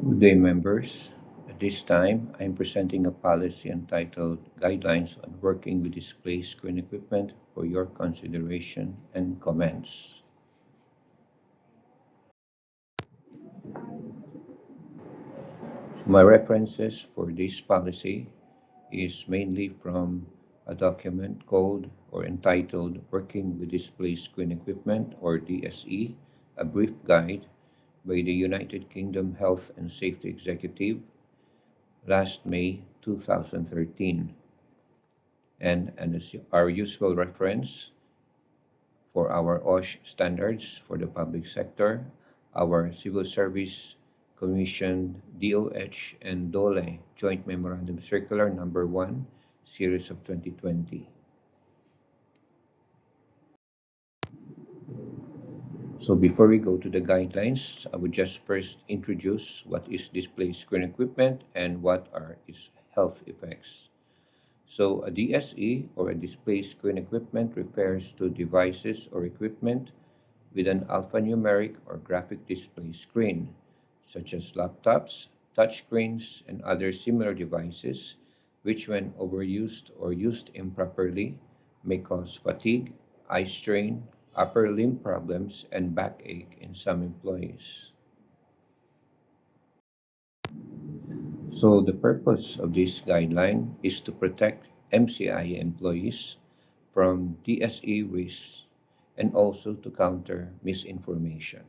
Good day, members. At this time, I am presenting a policy entitled Guidelines on Working with Display Screen Equipment for your consideration and comments. My references for this policy is mainly from a document called or entitled Working with Display Screen Equipment or DSE, a brief guide by the United Kingdom Health and Safety Executive last May 2013. And as our usual reference for our OSH standards for the public sector, our Civil Service Commission DOH and DOLE Joint Memorandum Circular Number 1, Series of 2020. So before we go to the guidelines, I would just first introduce what is display screen equipment and what are its health effects. So a DSE or a display screen equipment refers to devices or equipment with an alphanumeric or graphic display screen, such as laptops, touchscreens, and other similar devices, which when overused or used improperly may cause fatigue, eye strain, upper limb problems, and backache in some employees. So the purpose of this guideline is to protect MCIAA employees from DSE risks and also to counter misinformation.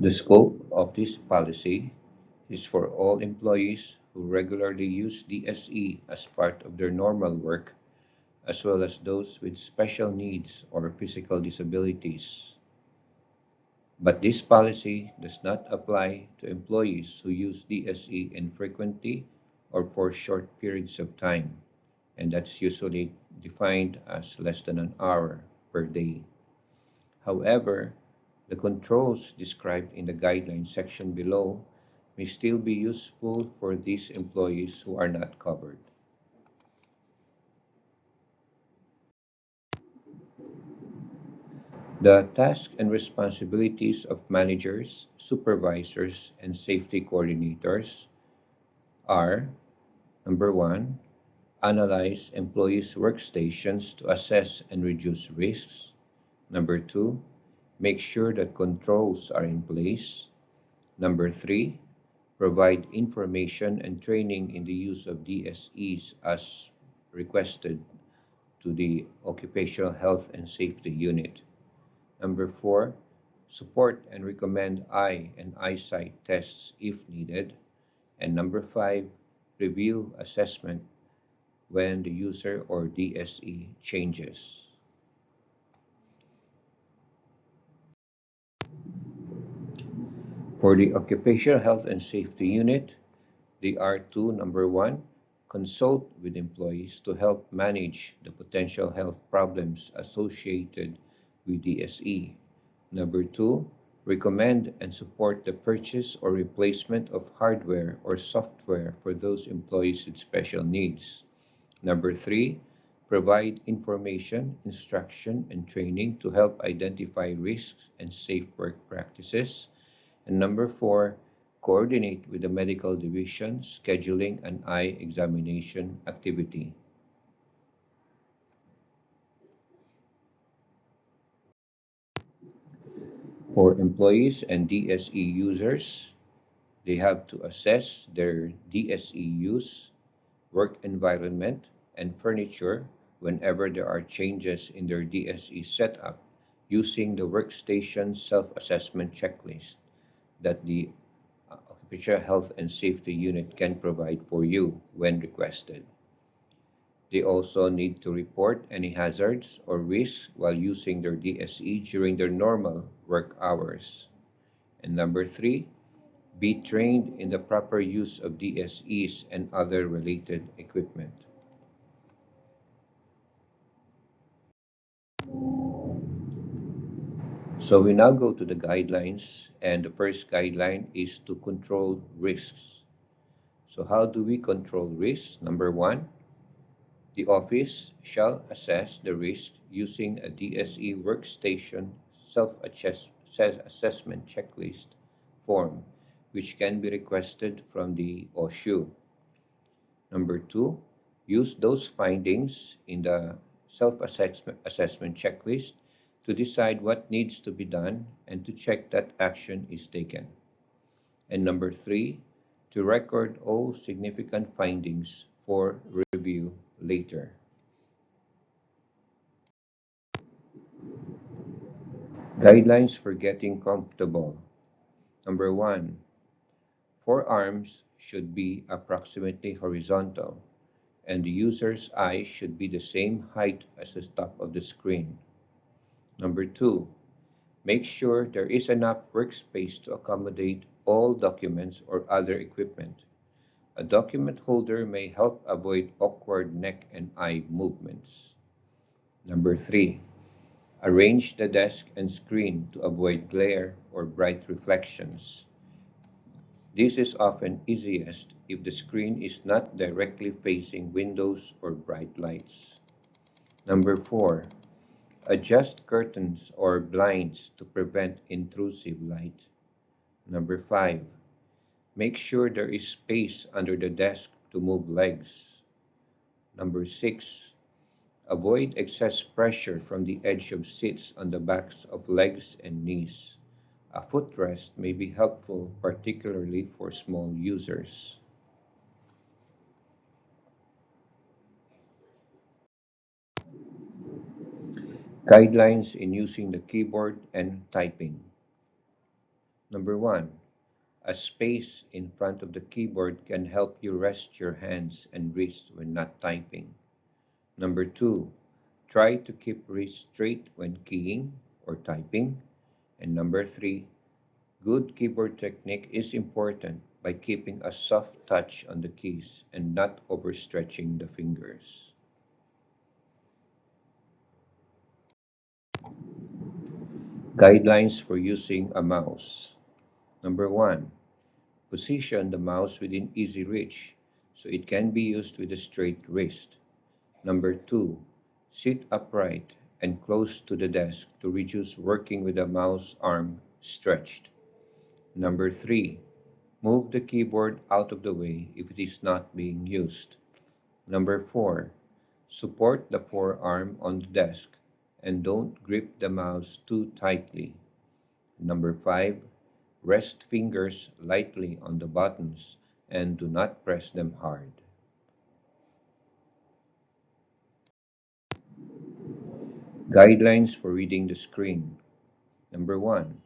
The scope of this policy is for all employees who regularly use DSE as part of their normal work, as well as those with special needs or physical disabilities. But this policy does not apply to employees who use DSE infrequently or for short periods of time, and that's usually defined as less than an hour per day. However, the controls described in the guideline section below may still be useful for these employees who are not covered. The tasks and responsibilities of managers, supervisors, and safety coordinators are: number one, analyze employees' workstations to assess and reduce risks. Number two, make sure that controls are in place. Number three, provide information and training in the use of DSEs as requested to the Occupational Health and Safety Unit. Number four, support and recommend eye and eyesight tests if needed. And number five, review assessment when the user or DSE changes. For the Occupational Health and Safety Unit, they are to: number one, consult with employees to help manage the potential health problems associated with DSE. Number two, recommend and support the purchase or replacement of hardware or software for those employees with special needs. Number three, provide information, instruction, and training to help identify risks and safe work practices. And number four, coordinate with the medical division scheduling an eye examination activity. For employees and DSE users, they have to assess their DSE use, work environment, and furniture whenever there are changes in their DSE setup using the workstation self-assessment checklist that the Occupational Health and Safety Unit can provide for you when requested. They also need to report any hazards or risks while using their DSE during their normal work hours. And number three, be trained in the proper use of DSEs and other related equipment. So we now go to the guidelines, and the first guideline is to control risks. So how do we control risks? Number one, The office shall assess the risk using a DSE workstation self-assessment checklist form, which can be requested from the OSHU. Number two, use those findings in the self-assessment checklist to decide what needs to be done and to check that action is taken. And number three, to record all significant findings for review later. Guidelines for getting comfortable. Number one, forearms should be approximately horizontal, and the user's eyes should be the same height as the top of the screen. Number two, make sure there is enough workspace to accommodate all documents or other equipment. A document holder may help avoid awkward neck and eye movements. Number three, arrange the desk and screen to avoid glare or bright reflections. This is often easiest if the screen is not directly facing windows or bright lights. Number four, adjust curtains or blinds to prevent intrusive light. Number five, make sure there is space under the desk to move legs. Number six, avoid excess pressure from the edge of seats on the backs of legs and knees. A footrest may be helpful, particularly for small users. Guidelines in using the keyboard and typing. Number one, a space in front of the keyboard can help you rest your hands and wrists when not typing. Number two, try to keep wrists straight when keying or typing. And number three, good keyboard technique is important by keeping a soft touch on the keys and not overstretching the fingers. Guidelines for using a mouse. Number one, position the mouse within easy reach so it can be used with a straight wrist. Number two, sit upright and close to the desk to reduce working with the mouse arm stretched. Number three, move the keyboard out of the way if it is not being used. Number four, support the forearm on the desk and don't grip the mouse too tightly. Number five, rest fingers lightly on the buttons and do not press them hard. Guidelines for reading the screen. Number one,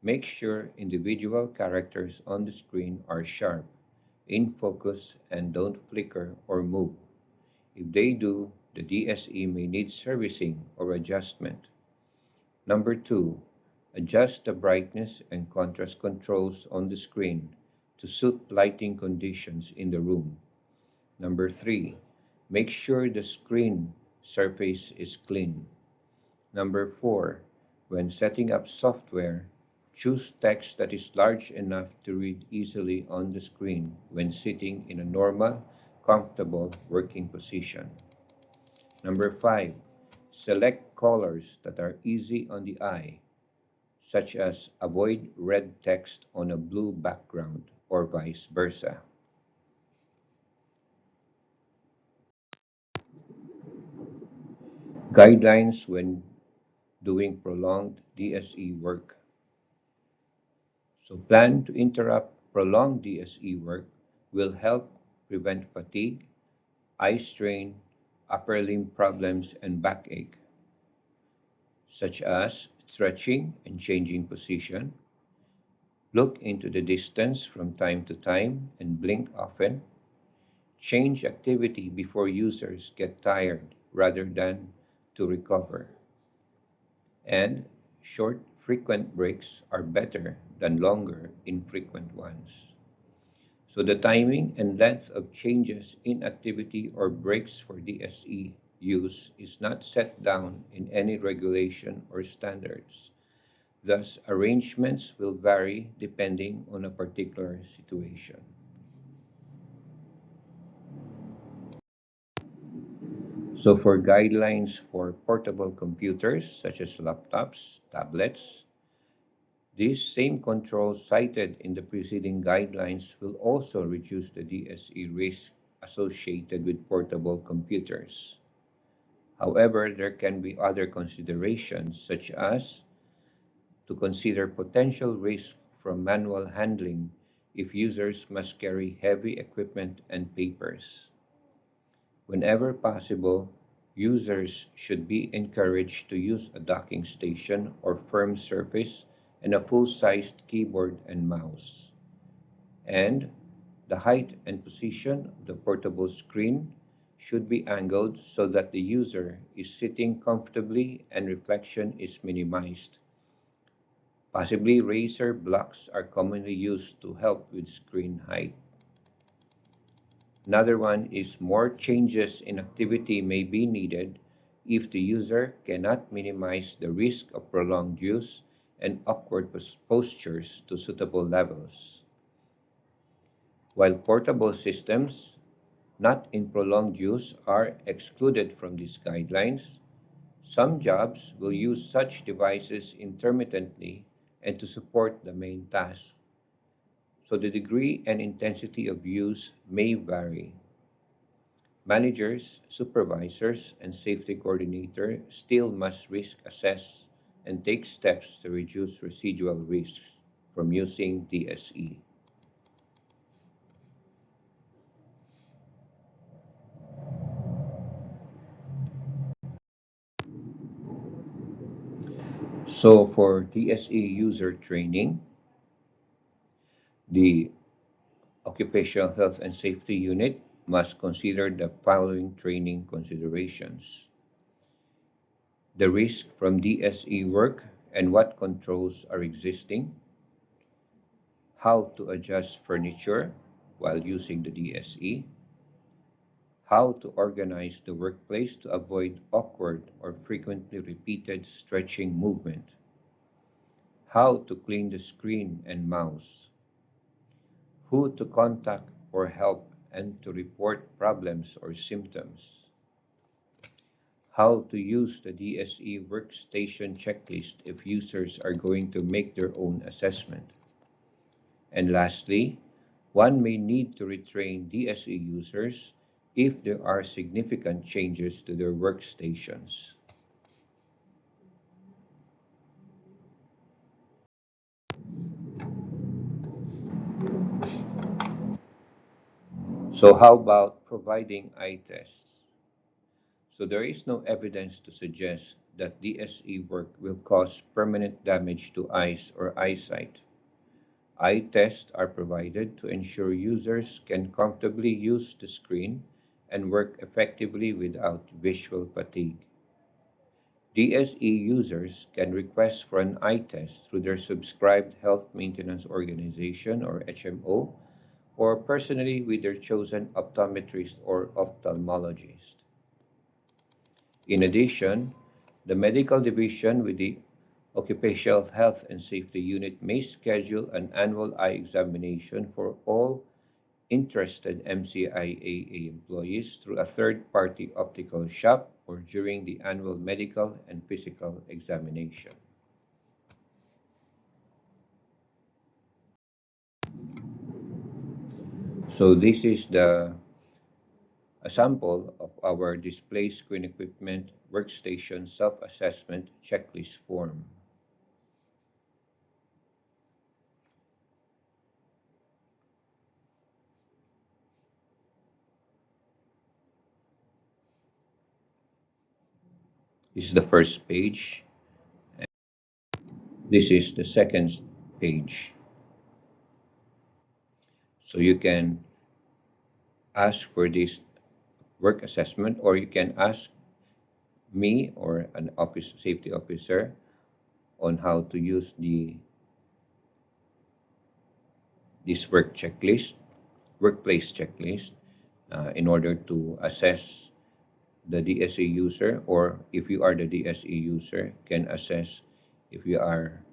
make sure individual characters on the screen are sharp, in focus, and don't flicker or move. If they do, the DSE may need servicing or adjustment. Number two, adjust the brightness and contrast controls on the screen to suit lighting conditions in the room. Number three, make sure the screen surface is clean. Number four, when setting up software, choose text that is large enough to read easily on the screen when sitting in a normal, comfortable working position. Number five, select colors that are easy on the eye, such as avoid red text on a blue background or vice versa. Guidelines when doing prolonged DSE work. So plan to interrupt prolonged DSE work will help prevent fatigue, eye strain, upper limb problems, and backache, such as stretching and changing position. Look into the distance from time to time and blink often. Change activity before users get tired rather than to recover. And short, frequent breaks are better than longer, infrequent ones. So the timing and length of changes in activity or breaks for DSE use is not set down in any regulation or standards. Thus, arrangements will vary depending on a particular situation. So for guidelines for portable computers such as laptops, tablets, these same controls cited in the preceding guidelines will also reduce the DSE risk associated with portable computers. However, there can be other considerations such as to consider potential risk from manual handling if users must carry heavy equipment and papers. Whenever possible, users should be encouraged to use a docking station or firm surface and a full-sized keyboard and mouse. And the height and position of the portable screen should be angled so that the user is sitting comfortably and reflection is minimized. Possibly raised blocks are commonly used to help with screen height. Another one is more changes in activity may be needed if the user cannot minimize the risk of prolonged use and awkward postures to suitable levels. While portable systems not in prolonged use are excluded from these guidelines, some jobs will use such devices intermittently and to support the main task, so the degree and intensity of use may vary. Managers, supervisors, and safety coordinator still must risk assess and take steps to reduce residual risks from using DSE. So for DSE user training, the Occupational Health and Safety Unit must consider the following training considerations: the risk from DSE work and what controls are existing, how to adjust furniture while using the DSE, how to organize the workplace to avoid awkward or frequently repeated stretching movement, how to clean the screen and mouse, who to contact for help and to report problems or symptoms, how to use the DSE workstation checklist if users are going to make their own assessment. And lastly, one may need to retrain DSE users if there are significant changes to their workstations. So how about providing eye tests? So there is no evidence to suggest that DSE work will cause permanent damage to eyes or eyesight. Eye tests are provided to ensure users can comfortably use the screen and work effectively without visual fatigue. DSE users can request for an eye test through their subscribed health maintenance organization or HMO or personally with their chosen optometrist or ophthalmologist. In addition, the medical division with the Occupational Health and Safety Unit may schedule an annual eye examination for all interested MCIAA employees through a third-party optical shop or during the annual medical and physical examination. So this is a sample of our display screen equipment workstation self-assessment checklist form. This is the first page. This is the second page. So you can ask for this work assessment or you can ask me or an office safety officer on how to use this workplace checklist in order to assess the DSE user, or if you are the DSE user, can assess if you are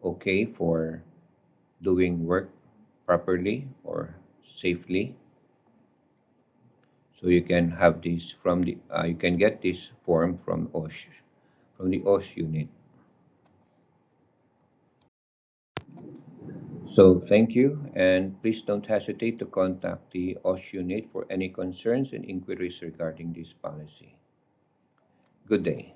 okay for doing work properly or safely. So you can have this from the you can get this form from OSH, from the OSH unit. So thank you, and please don't hesitate to contact the OSH unit for any concerns and inquiries regarding this policy. Good day.